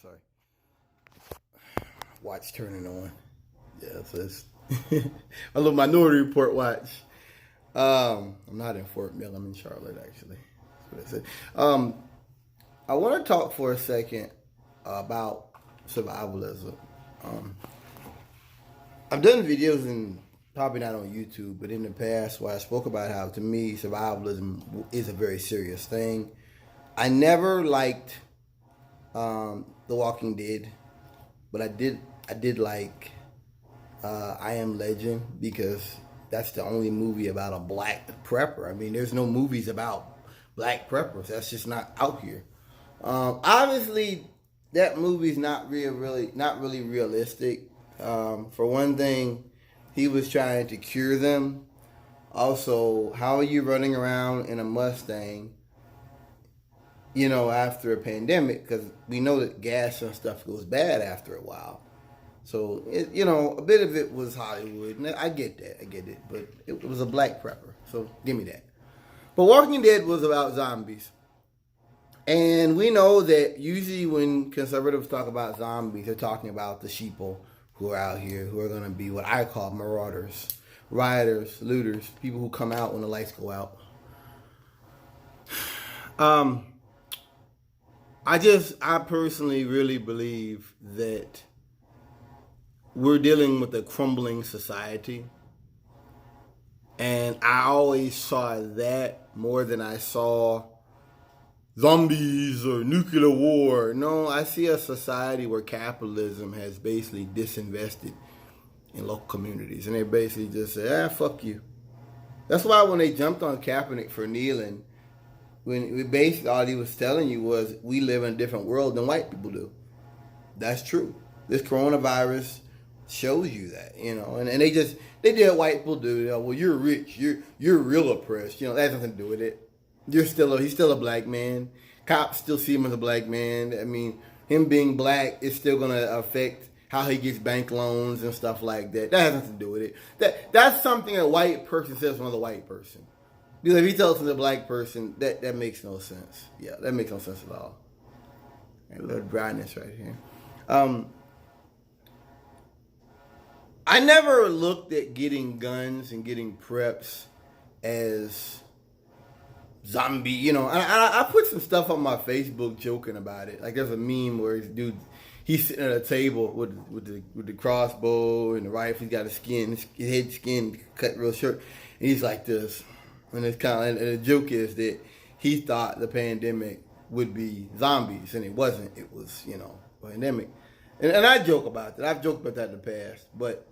Sorry. Watch turning on. Yeah, so it's a little Minority Report watch. I'm not in Fort Mill. I'm in Charlotte, actually. That's what I said. I want to talk for a second about survivalism. I've done videos, and probably not on YouTube, but in the past where I spoke about how, to me, survivalism is a very serious thing. I never liked The Walking Dead, but I did like I Am Legend, because that's the only movie about a black prepper. I mean, there's no movies about black preppers. That's just not out here. Obviously, that movie's not really realistic. For one thing, he was trying to cure them. Also, how are you running around in a Mustang, after a pandemic? Because we know that gas and stuff goes bad after a while. So, a bit of it was Hollywood. And I get that. I get it. But it was a black prepper. So, give me that. But Walking Dead was about zombies. And we know that usually when conservatives talk about zombies, they're talking about the sheeple who are out here, who are going to be what I call marauders, rioters, looters, people who come out when the lights go out. I personally really believe that we're dealing with a crumbling society. And I always saw that more than I saw zombies or nuclear war. No, I see a society where capitalism has basically disinvested in local communities. And they basically just say, fuck you. That's why when they jumped on Kaepernick for kneeling, when basically all he was telling you was, we live in a different world than white people do. That's true. This coronavirus shows you that, and they did what white people do. Well, you're rich. You're real oppressed. That has nothing to do with it. He's still a black man. Cops still see him as a black man. I mean, him being black is still going to affect how he gets bank loans and stuff like that. That has nothing to do with it. That's something a white person says to another white person. Because if he tells it to a black person, that makes no sense. Yeah, that makes no sense at all. A little dryness right here. I never looked at getting guns and getting preps as zombie, I put some stuff on my Facebook joking about it. Like, there's a meme where this dude, he's sitting at a table with the crossbow and the rifle. He's got his head skin cut real short, and he's like this. And it's and the joke is that he thought the pandemic would be zombies, and it wasn't. It was, a pandemic. And I joke about that. I've joked about that in the past. But,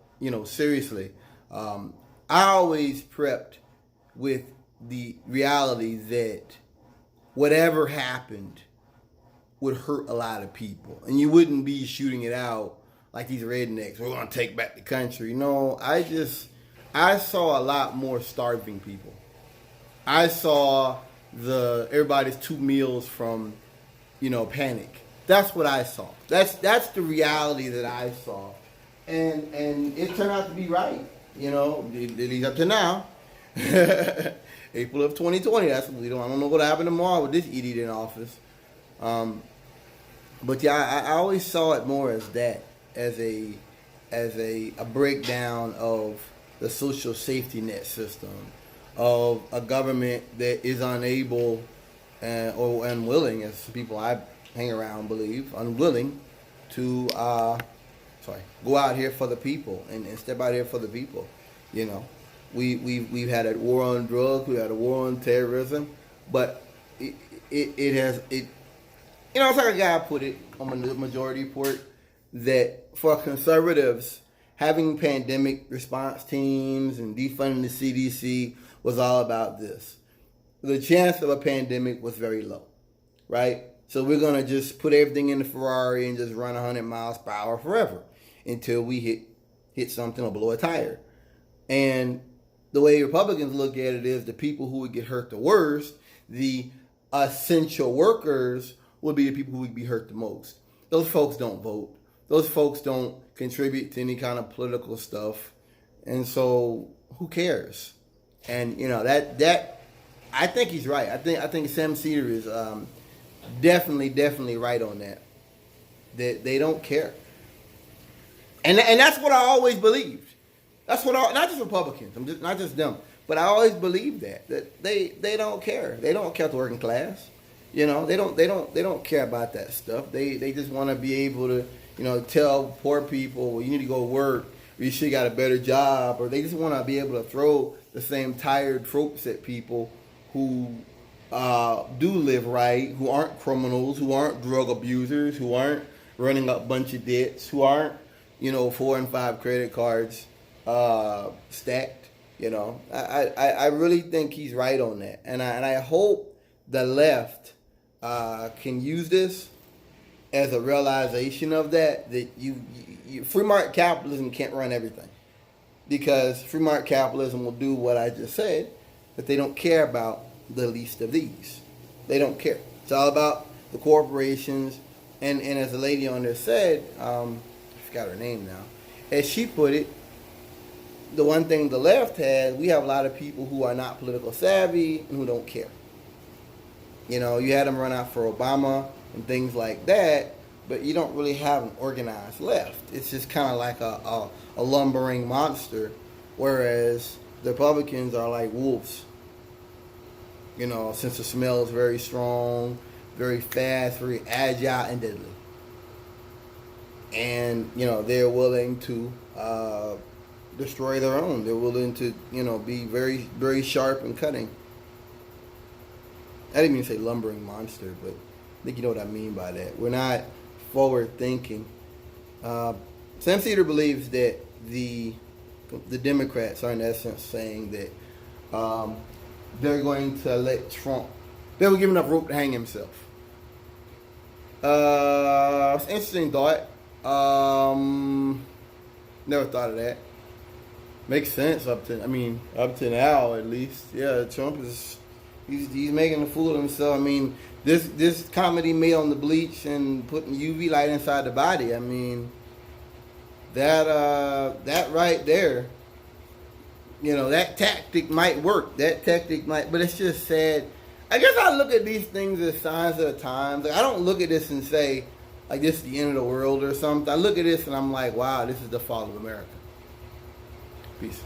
seriously, I always prepped with the reality that whatever happened would hurt a lot of people. And you wouldn't be shooting it out like these rednecks, we're going to take back the country. No, I saw a lot more starving people. I saw everybody's 2 meals from, panic. That's what I saw. That's the reality that I saw. And it turned out to be right. At least up to now. April of 2020. I don't know what'll happen tomorrow with this idiot in office. But yeah, I always saw it more as that, as a breakdown of the social safety net system, of a government that is unable or unwilling, as people I hang around believe, unwilling to go out here for the people and step out here for the people. We've had a war on drugs, we had a war on terrorism, but it has it's like a guy put it on the Majority Report, that for conservatives, having pandemic response teams and defunding the CDC was all about this. The chance of a pandemic was very low, right? So we're going to just put everything in the Ferrari and just run 100 miles per hour forever until we hit something or blow a tire. And the way Republicans look at it is the people who would get hurt the worst, the essential workers, would be the people who would be hurt the most. Those folks don't vote. Those folks don't contribute to any kind of political stuff. And so who cares? And that I think he's right. I think Sam Cedar is definitely right on that. that they don't care. And that's what I always believed. That's what not just Republicans. I'm just not just them, but I always believed that they don't care. They don't care about the working class. You know, they don't care about that stuff. They just want to be able to, you know, tell poor people, well, you need to go work, or you should got a better job, or they just want to be able to throw the same tired tropes at people who do live right, who aren't criminals, who aren't drug abusers, who aren't running up a bunch of debts, who aren't, you know, 4 and 5 credit cards stacked. You know, I really think he's right on that, and I hope the left can use this as a realization of that you free market capitalism can't run everything, because free market capitalism will do what I just said, but they don't care about the least of these. They don't care. It's all about the corporations, and as the lady on there said, I forgot her name now, as she put it, the one thing the left has, we have a lot of people who are not political savvy and who don't care. You know, you had them run out for Obama and things like that, but you don't really have an organized left. It's just kind of like a lumbering monster, whereas the Republicans are like wolves. You know, sense of smell is very strong, very fast, very agile and deadly. And, you know, they're willing to destroy their own. They're willing to, you know, be very, very sharp and cutting. I didn't mean to say lumbering monster, but I think you know what I mean by that. We're not forward thinking. Sam Cedar believes that the Democrats are in essence saying that they're going to let Trump, they were giving enough rope to hang himself. It's an interesting thought. Never thought of that. Makes sense up to now at least. Yeah, Trump is he's making a fool of himself. I mean, this comedy made on the bleach and putting UV light inside the body. I mean, that right there, you know, that tactic might work. That tactic might, but it's just sad. I guess I look at these things as signs of the times. Like, I don't look at this and say, like, this is the end of the world or something. I look at this and I'm like, wow, this is the fall of America. Peace.